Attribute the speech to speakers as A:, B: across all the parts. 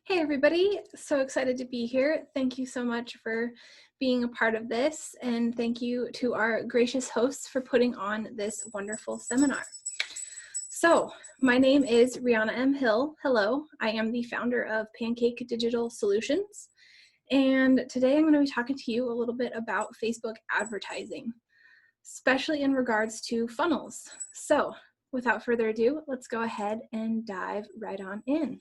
A: Hey everybody, so excited to be here. Thank you so much for being a part of this, and thank you to our gracious hosts for putting on this wonderful seminar. So, my name is Rihanna M. Hill. Hello, I am the founder of Pancake Digital Solutions, and today I'm going to be talking to you a little bit about Facebook advertising, especially in regards to funnels. So, without further ado, let's go ahead and dive right on in.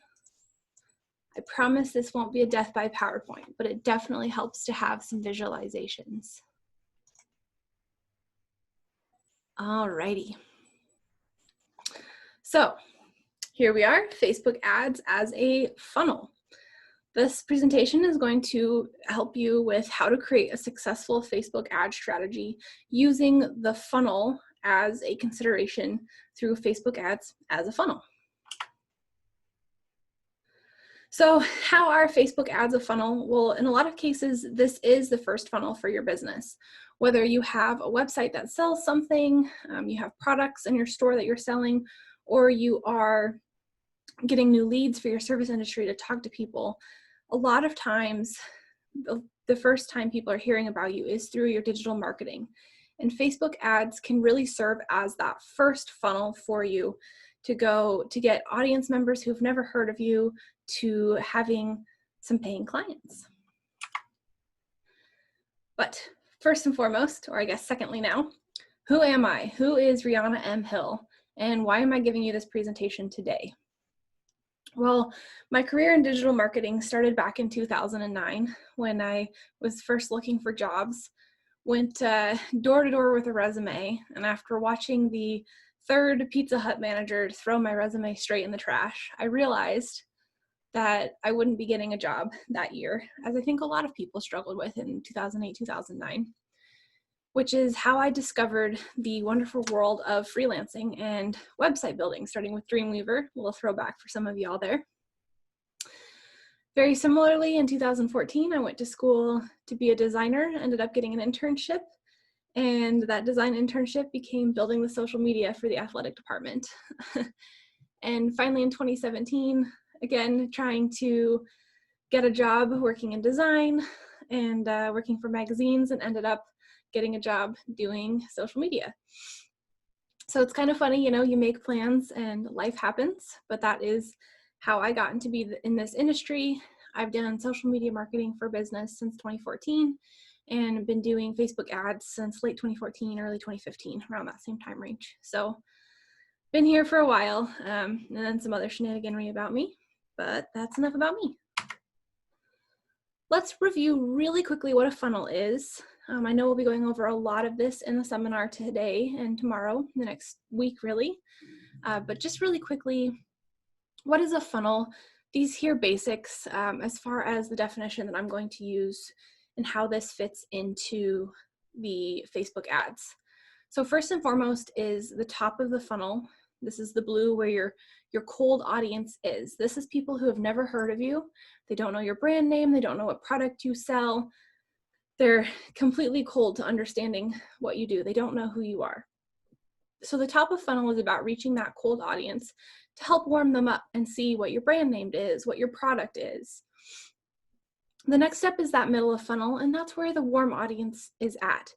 A: I promise this won't be a death by PowerPoint, but it definitely helps to have some visualizations. Alrighty. So here we are, Facebook ads as a funnel. This presentation is going to help you with how to create a successful Facebook ad strategy using the funnel as a consideration through Facebook ads as a funnel. So how are Facebook ads a funnel? Well, in a lot of cases, this is the first funnel for your business. Whether you have a website that sells something, you have products in your store that you're selling, or you are getting new leads for your service industry to talk to people, a lot of times, the first time people are hearing about you is through your digital marketing. And Facebook ads can really serve as that first funnel for you to go to get audience members who've never heard of you to having some paying clients. But first and foremost, or I guess secondly now, who am I? Who is Rihanna M. Hill? And why am I giving you this presentation today? Well, my career in digital marketing started back in 2009 when I was first looking for jobs, went door to door with a resume, and after watching the third Pizza Hut manager throw my resume straight in the trash, I realized that I wouldn't be getting a job that year, as I think a lot of people struggled with in 2008, 2009, which is how I discovered the wonderful world of freelancing and website building, starting with Dreamweaver, a little throwback for some of y'all there. Very similarly, in 2014, I went to school to be a designer, ended up getting an internship, and that design internship became building the social media for the athletic department. And finally in 2017, again, trying to get a job working in design and working for magazines, and ended up getting a job doing social media. So it's kind of funny, you know, you make plans and life happens, but that is how I got into be in this industry. I've done social media marketing for business since 2014 and been doing Facebook ads since late 2014, early 2015, around that same time range. So been here for a while, and then some other shenaniganry about me, but that's enough about me. Let's review really quickly what a funnel is. I know we'll be going over a lot of this in the seminar today and tomorrow, the next week really, but just really quickly, what is a funnel? These here basics as far as the definition that I'm going to use and how this fits into the Facebook ads. So first and foremost is the top of the funnel. This is the blue where your cold audience is. This is people who have never heard of you. They don't know your brand name. They don't know what product you sell. They're completely cold to understanding what you do. They don't know who you are. So the top of funnel is about reaching that cold audience to help warm them up and see what your brand name is, what your product is. The next step is that middle of funnel, and that's where the warm audience is at.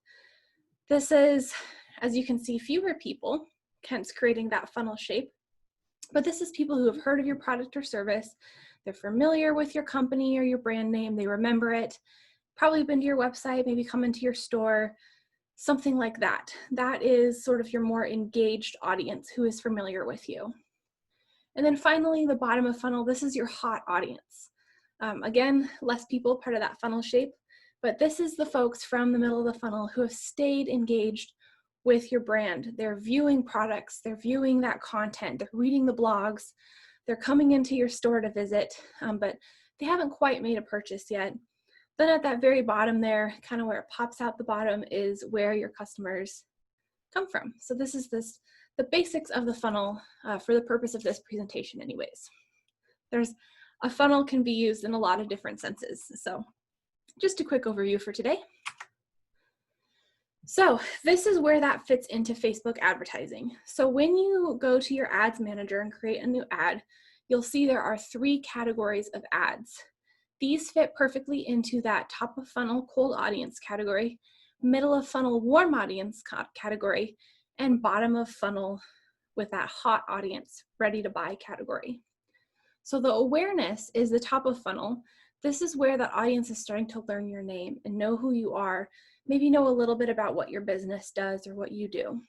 A: This is, as you can see, fewer people, hence creating that funnel shape. But this is people who have heard of your product or service. They're familiar with your company or your brand name. They remember it, probably been to your website, maybe come into your store, something like that. That is sort of your more engaged audience who is familiar with you. And then finally, the bottom of funnel, this is your hot audience. Again, less people, part of that funnel shape, but this is the folks from the middle of the funnel who have stayed engaged with your brand. They're viewing products, they're viewing that content, they're reading the blogs, they're coming into your store to visit, but they haven't quite made a purchase yet. Then at that very bottom there, kind of where it pops out the bottom, is where your customers come from. So this is the basics of the funnel for the purpose of this presentation anyways. A funnel can be used in a lot of different senses. So just a quick overview for today. So this is where that fits into Facebook advertising. So when you go to your ads manager and create a new ad, you'll see there are 3 categories of ads. These fit perfectly into that top of funnel cold audience category, middle of funnel warm audience category, and bottom of funnel with that hot audience ready to buy category. So the awareness is the top of funnel. This is where the audience is starting to learn your name and know who you are, maybe know a little bit about what your business does or what you do.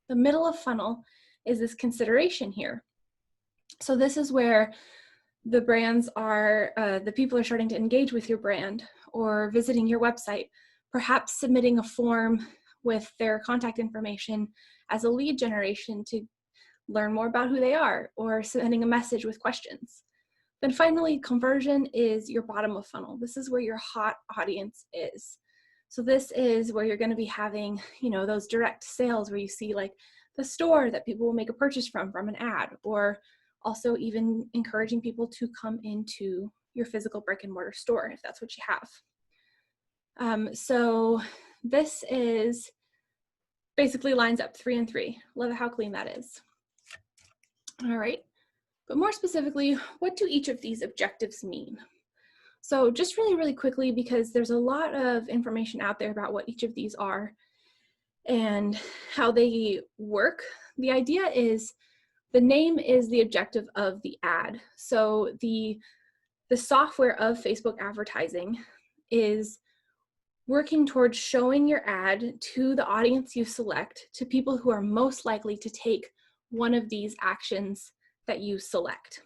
A: The middle of funnel is this consideration here. So this is where the brands are, the people are starting to engage with your brand or visiting your website, perhaps submitting a form with their contact information as a lead generation to learn more about who they are, or sending a message with questions. Then finally, conversion is your bottom of funnel. This is where your hot audience is. So this is where you're going to be having, those direct sales where you see like the store that people will make a purchase from an ad, or also even encouraging people to come into your physical brick and mortar store if that's what you have. So this is basically lines up 3 and 3. Love how clean that is. All right, but more specifically, what do each of these objectives mean? So just really quickly, because there's a lot of information out there about what each of these are and how they work. The idea is the name is the objective of the ad. So the software of Facebook advertising is working towards showing your ad to the audience you select, to people who are most likely to take one of these actions that you select.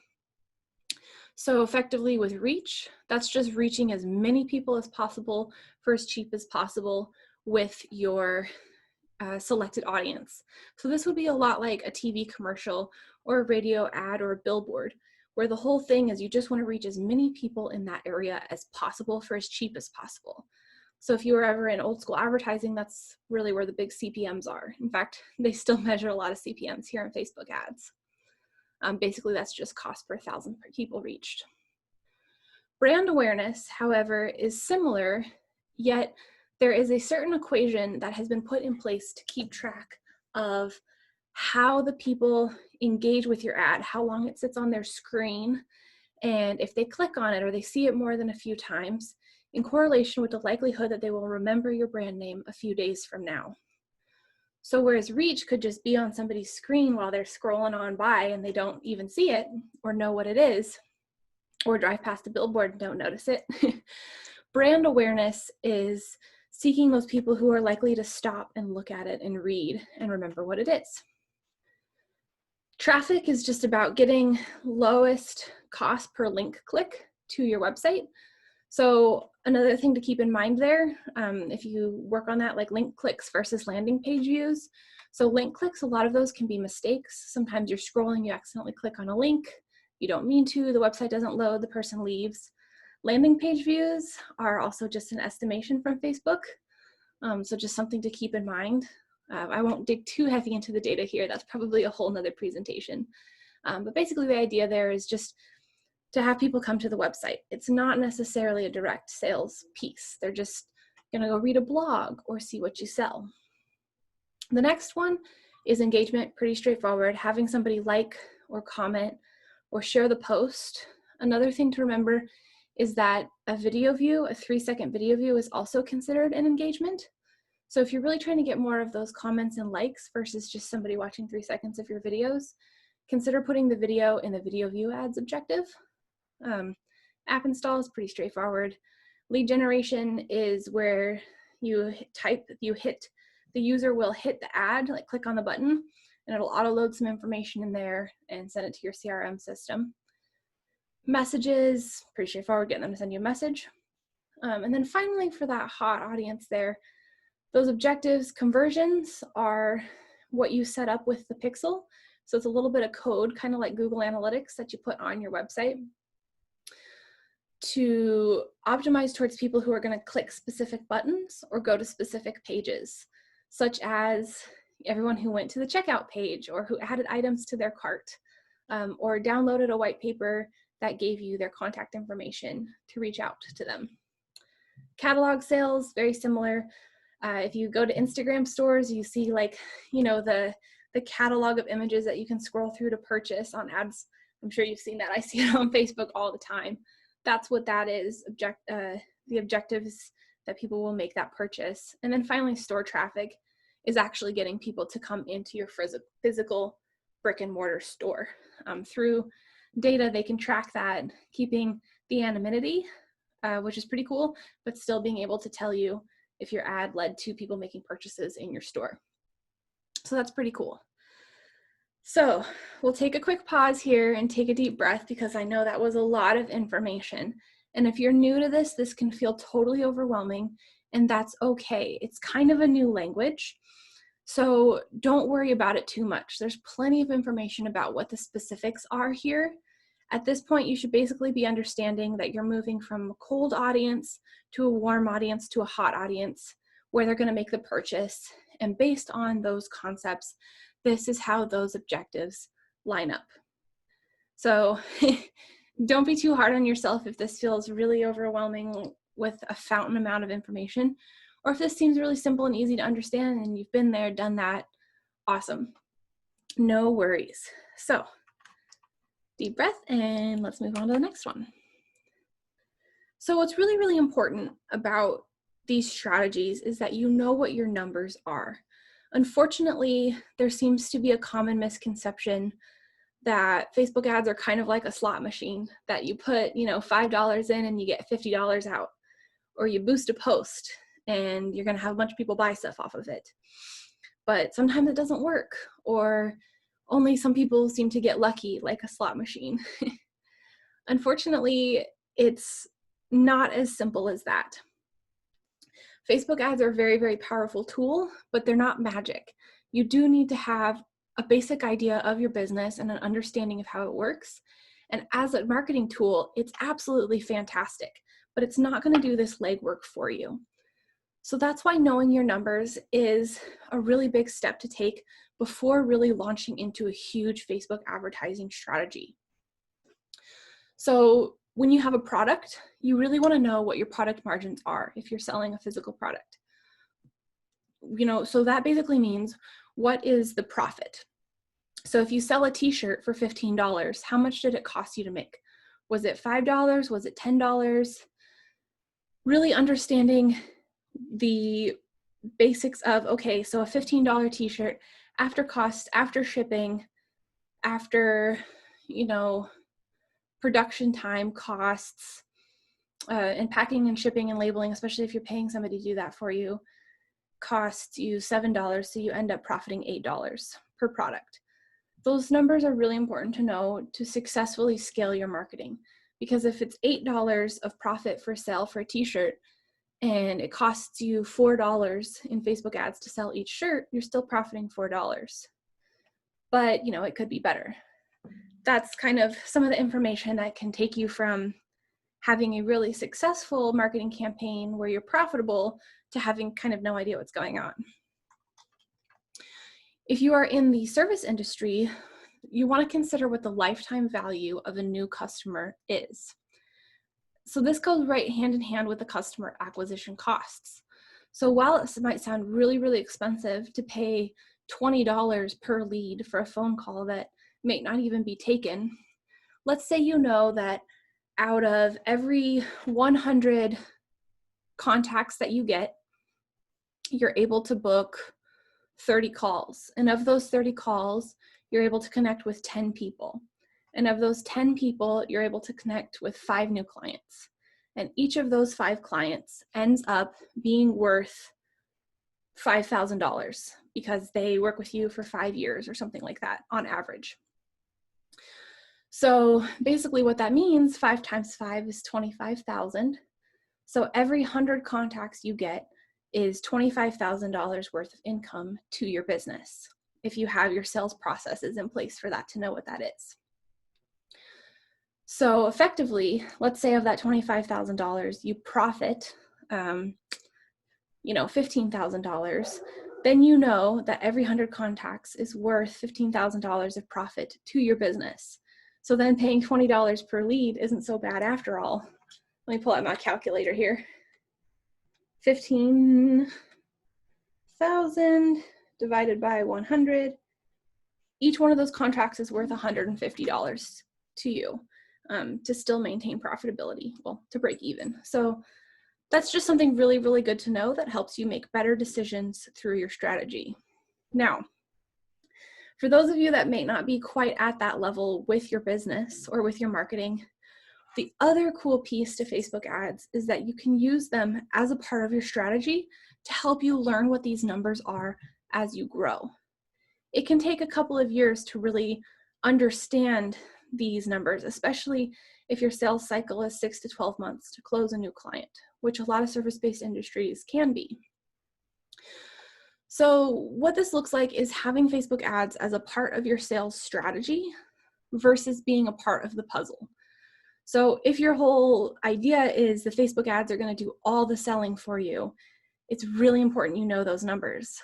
A: So effectively with reach, that's just reaching as many people as possible for as cheap as possible with your selected audience. So this would be a lot like a TV commercial or a radio ad or a billboard, where the whole thing is you just want to reach as many people in that area as possible for as cheap as possible. So if you were ever in old school advertising, that's really where the big CPMs are. In fact, they still measure a lot of CPMs here in Facebook ads. Basically, that's just cost per 1,000 people reached. Brand awareness, however, is similar, yet there is a certain equation that has been put in place to keep track of how the people engage with your ad, how long it sits on their screen, and if they click on it or they see it more than a few times, in correlation with the likelihood that they will remember your brand name a few days from now. So whereas reach could just be on somebody's screen while they're scrolling on by and they don't even see it or know what it is, or drive past a billboard and don't notice it, brand awareness is seeking those people who are likely to stop and look at it and read and remember what it is. Traffic is just about getting lowest cost per link click to your website. So another thing to keep in mind there, if you work on that, like link clicks versus landing page views. So link clicks, a lot of those can be mistakes. Sometimes you're scrolling, you accidentally click on a link. You don't mean to, the website doesn't load, the person leaves. Landing page views are also just an estimation from Facebook. So just something to keep in mind. I won't dig too heavy into the data here. That's probably a whole nother presentation. But basically the idea there is just to have people come to the website. It's not necessarily a direct sales piece. They're just gonna go read a blog or see what you sell. The next one is engagement, pretty straightforward. Having somebody like or comment or share the post. Another thing to remember is that a video view, a 3-second video view, is also considered an engagement. So if you're really trying to get more of those comments and likes versus just somebody watching 3 seconds of your videos, consider putting the video in the video view ads objective. App install is pretty straightforward. Lead generation is where the user will hit the ad, like click on the button, and it'll auto load some information in there and send it to your CRM system. Messages, pretty straightforward, getting them to send you a message. And then finally, for that hot audience there, those objectives, conversions are what you set up with the pixel. So it's a little bit of code, kind of like Google Analytics that you put on your website to optimize towards people who are going to click specific buttons or go to specific pages, such as everyone who went to the checkout page or who added items to their cart or downloaded a white paper that gave you their contact information to reach out to them. Catalog sales, very similar. If you go to Instagram stores, you see like, the catalog of images that you can scroll through to purchase on ads I'm sure you've seen that. I see it on Facebook all the time. That's what that is. The objective is that people will make that purchase. And then finally, store traffic is actually getting people to come into your physical brick and mortar store. Through data, they can track that, keeping the anonymity, which is pretty cool, but still being able to tell you if your ad led to people making purchases in your store. So that's pretty cool. So we'll take a quick pause here and take a deep breath, because I know that was a lot of information. And if you're new to this, this can feel totally overwhelming, and that's okay. It's kind of a new language, so don't worry about it too much. There's plenty of information about what the specifics are here. At this point, you should basically be understanding that you're moving from a cold audience to a warm audience to a hot audience where they're going to make the purchase. And based on those concepts, this is how those objectives line up. So don't be too hard on yourself if this feels really overwhelming with a fountain amount of information, or if this seems really simple and easy to understand and you've been there, done that, awesome. No worries. So deep breath, and let's move on to the next one. So what's really, really important about these strategies is that you know what your numbers are. Unfortunately, there seems to be a common misconception that Facebook ads are kind of like a slot machine, that you put, $5 in and you get $50 out, or you boost a post and you're going to have a bunch of people buy stuff off of it. But sometimes it doesn't work, or only some people seem to get lucky like a slot machine. Unfortunately, it's not as simple as that. Facebook ads are a very, very powerful tool, but they're not magic. You do need to have a basic idea of your business and an understanding of how it works. And as a marketing tool, it's absolutely fantastic, but it's not going to do this legwork for you. So that's why knowing your numbers is a really big step to take before really launching into a huge Facebook advertising strategy. So when you have a product, you really want to know what your product margins are if you're selling a physical product. So that basically means, what is the profit? So if you sell a t-shirt for $15, how much did it cost you to make? Was it $5? Was it $10? Really understanding the basics of, okay, so a $15 t-shirt, after cost, after shipping, after, production time costs, and packing and shipping and labeling, especially if you're paying somebody to do that for you, costs you $7, so you end up profiting $8 per product. Those numbers are really important to know to successfully scale your marketing, because if it's $8 of profit for sale for a t-shirt and it costs you $4 in Facebook ads to sell each shirt, you're still profiting $4. But, it could be better. That's kind of some of the information that can take you from having a really successful marketing campaign where you're profitable to having kind of no idea what's going on. If you are in the service industry, you want to consider what the lifetime value of a new customer is. So this goes right hand in hand with the customer acquisition costs. So while it might sound really, really expensive to pay $20 per lead for a phone call that may not even be taken, let's say you know that out of every 100 contacts that you get, you're able to book 30 calls. And of those 30 calls, you're able to connect with 10 people. And of those 10 people, you're able to connect with 5 new clients. And each of those 5 clients ends up being worth $5,000 because they work with you for 5 years or something like that on average. So basically what that means, 5 times 5 is 25,000. So every 100 contacts you get is $25,000 worth of income to your business, if you have your sales processes in place for that to know what that is. So effectively, let's say of that $25,000, you profit, $15,000, then you know that every 100 contacts is worth $15,000 of profit to your business. So then paying $20 per lead isn't so bad after all. Let me pull out my calculator here. 15,000 divided by 100. Each one of those contracts is worth $150 to you to still maintain profitability, well, to break even. So that's just something really, really good to know that helps you make better decisions through your strategy. Now, for those of you that may not be quite at that level with your business or with your marketing, the other cool piece to Facebook ads is that you can use them as a part of your strategy to help you learn what these numbers are as you grow. It can take a couple of years to really understand these numbers, especially if your sales cycle is 6 to 12 months to close a new client, which a lot of service-based industries can be. So what this looks like is having Facebook ads as a part of your sales strategy versus being a part of the puzzle. So if your whole idea is the Facebook ads are going to do all the selling for you, it's really important you know those numbers.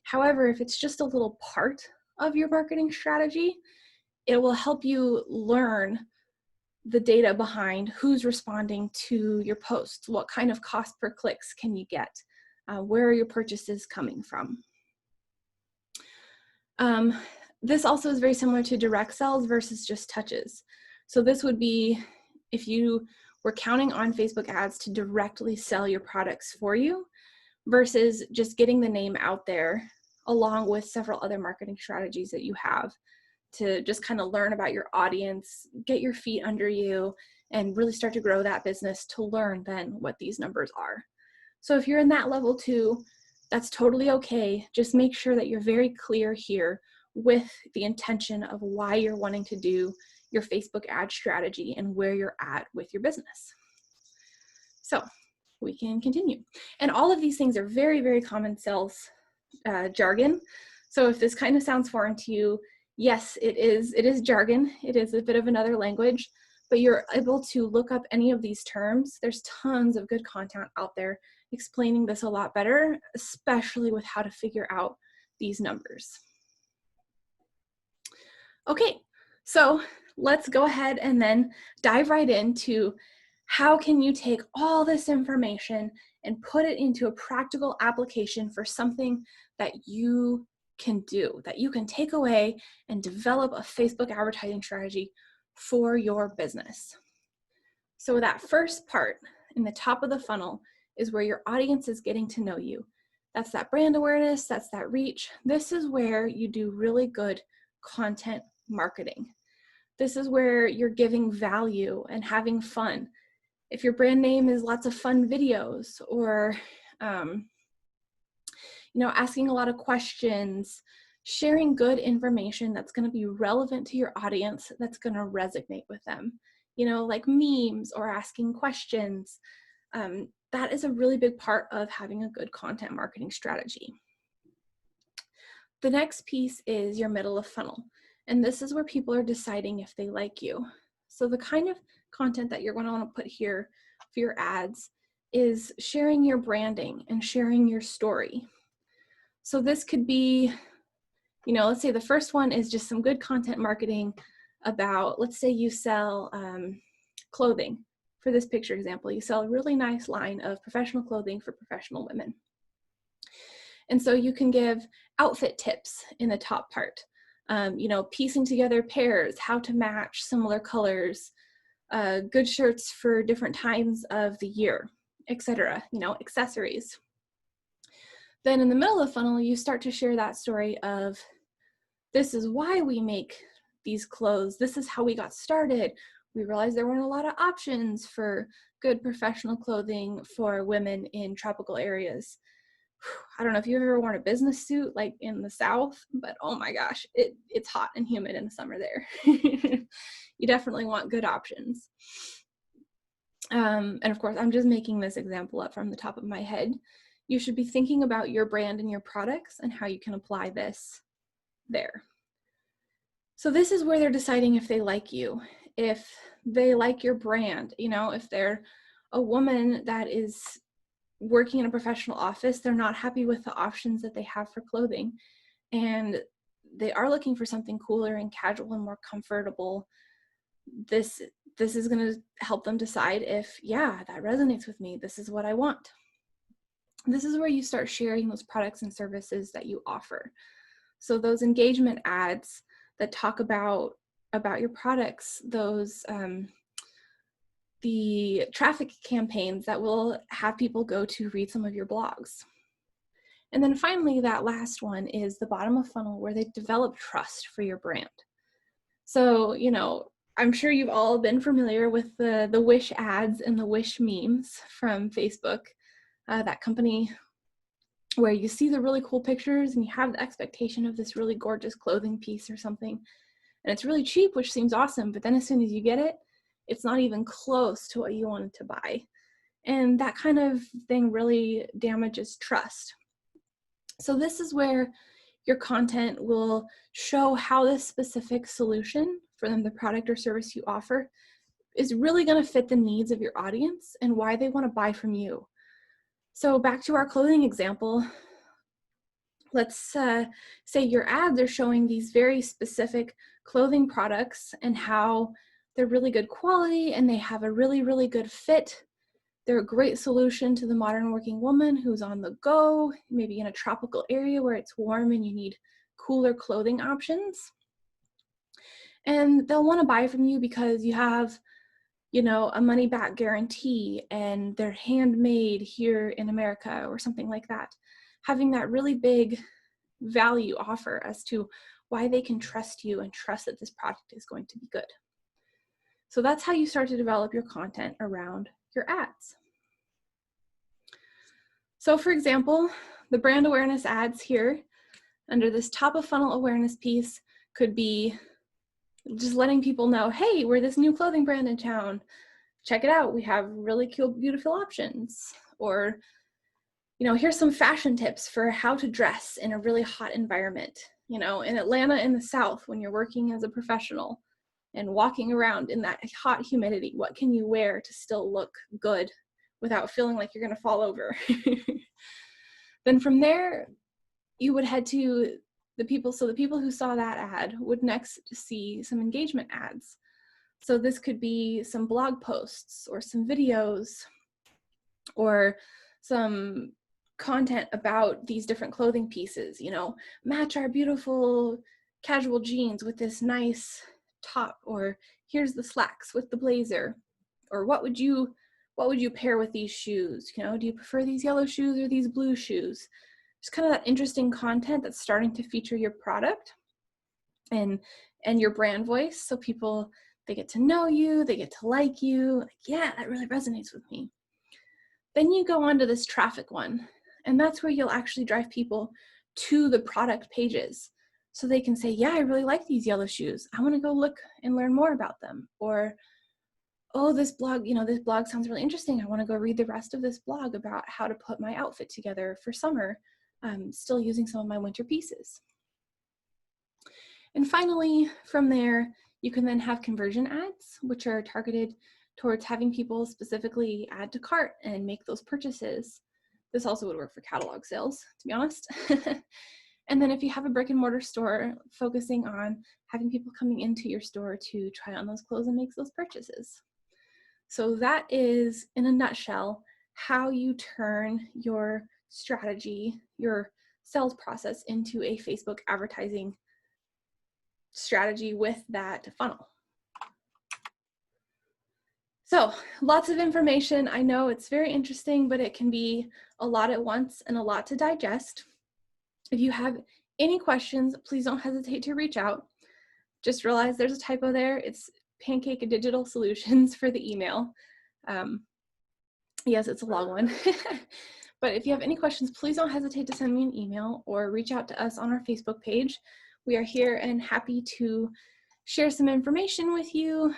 A: However, if it's just a little part of your marketing strategy, it will help you learn the data behind who's responding to your posts, what kind of cost per clicks can you get, where are your purchases coming from. This also is very similar to direct sales versus just touches. So this would be if you were counting on Facebook ads to directly sell your products for you versus just getting the name out there along with several other marketing strategies that you have to just kind of learn about your audience, get your feet under you, and really start to grow that business to learn then what these numbers are. So if you're in that level too, that's totally okay. Just make sure that you're very clear here with the intention of why you're wanting to do your Facebook ad strategy and where you're at with your business. So we can continue. And all of these things are very, very common sales jargon. So if this kind of sounds foreign to you, yes, it is jargon. It is a bit of another language, but you're able to look up any of these terms. There's tons of good content out there explaining this a lot better, especially with how to figure out these numbers. Okay, so let's go ahead and then dive right into how can you take all this information and put it into a practical application for something that you can do, that you can take away and develop a Facebook advertising strategy for your business. So that first part in the top of the funnel is where your audience is getting to know you. That's that brand awareness, that's that reach. This is where you do really good content marketing. This is where you're giving value and having fun. If your brand name is lots of fun videos or asking a lot of questions, sharing good information that's going to be relevant to your audience, that's going to resonate with them, like memes or asking questions. That is a really big part of having a good content marketing strategy. The next piece is your middle of funnel. And this is where people are deciding if they like you. So the kind of content that you're going to want to put here for your ads is sharing your branding and sharing your story. So this could be, let's say the first one is just some good content marketing about, let's say you sell clothing. For this picture example, you sell a really nice line of professional clothing for professional women. And so you can give outfit tips in the top part. Piecing together pairs, how to match similar colors, good shirts for different times of the year, etc., accessories. Then in the middle of the funnel, you start to share that story of, this is why we make these clothes. This is how we got started. We realized there weren't a lot of options for good professional clothing for women in tropical areas. I don't know if you've ever worn a business suit like in the South, but oh my gosh, it's hot and humid in the summer there. You definitely want good options. And of course, I'm just making this example up from the top of my head. You should be thinking about your brand and your products and how you can apply this there. So this is where they're deciding if they like you, if they like your brand, if they're a woman that is working in a professional office, they're not happy with the options that they have for clothing, and they are looking for something cooler and casual and more comfortable. This is going to help them decide if, yeah, that resonates with me. This is what I want. This is where you start sharing those products and services that you offer. So those engagement ads that talk about about your products, those the traffic campaigns that will have people go to read some of your blogs. And then finally, that last one is the bottom of funnel, where they develop trust for your brand. So, you know, I'm sure you've all been familiar with the Wish ads and the Wish memes from Facebook, that company where you see the really cool pictures and you have the expectation of this really gorgeous clothing piece or something. And it's really cheap, which seems awesome. But then as soon as you get it, it's not even close to what you wanted to buy. And that kind of thing really damages trust. So this is where your content will show how this specific solution for them, the product or service you offer, is really going to fit the needs of your audience and why they want to buy from you. So back to our clothing example, let's say your ads are showing these very specific clothing products and how they're really good quality and they have a really, really good fit. They're a great solution to the modern working woman who's on the go, maybe in a tropical area where it's warm and you need cooler clothing options. And they'll want to buy from you because you have, you know, a money back guarantee and they're handmade here in America or something like that. Having that really big value offer as to why they can trust you and trust that this product is going to be good. So that's how you start to develop your content around your ads. So for example, the brand awareness ads here under this top of funnel awareness piece could be just letting people know, hey, we're this new clothing brand in town. Check it out. We have really cool, beautiful options. Or, you know, here's some fashion tips for how to dress in a really hot environment. You know, in Atlanta in the South, when you're working as a professional and walking around in that hot humidity, what can you wear to still look good without feeling like you're going to fall over? Then from there, you would head to the people. So the people who saw that ad would next see some engagement ads. So this could be some blog posts or some videos or some content about these different clothing pieces, you know, match our beautiful casual jeans with this nice top, or here's the slacks with the blazer, or what would you pair with these shoes? You know, do you prefer these yellow shoes or these blue shoes? Just kind of that interesting content that's starting to feature your product and your brand voice. So people, they get to know you, they get to like you. Like, yeah, that really resonates with me. Then you go on to this traffic one, and that's where you'll actually drive people to the product pages. So they can say, yeah, I really like these yellow shoes. I want to go look and learn more about them. Or, oh, this blog, you know, this blog sounds really interesting. I want to go read the rest of this blog about how to put my outfit together for summer, still using some of my winter pieces. And finally, from there, you can then have conversion ads, which are targeted towards having people specifically add to cart and make those purchases. This also would work for catalog sales, to be honest. And then if you have a brick and mortar store, focusing on having people coming into your store to try on those clothes and make those purchases. So that is, in a nutshell, how you turn your strategy, your sales process into a Facebook advertising strategy with that funnel. So lots of information. I know it's very interesting, but it can be a lot at once and a lot to digest. If you have any questions, please don't hesitate to reach out. Just realize there's a typo there. It's Pancake Digital Solutions for the email. Yes, it's a long one. But if you have any questions, please don't hesitate to send me an email or reach out to us on our Facebook page. We are here and happy to share some information with you,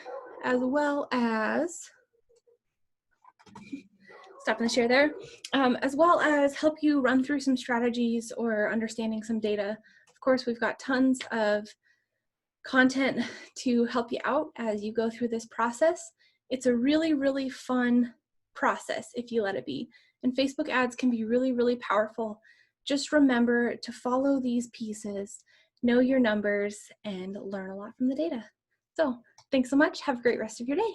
A: as well as stopping the share there, as well as help you run through some strategies or understanding some data. Of course, we've got tons of content to help you out as you go through this process. It's a really, really fun process if you let it be. And Facebook ads can be really, really powerful. Just remember to follow these pieces, know your numbers, and learn a lot from the data. So thanks so much. Have a great rest of your day.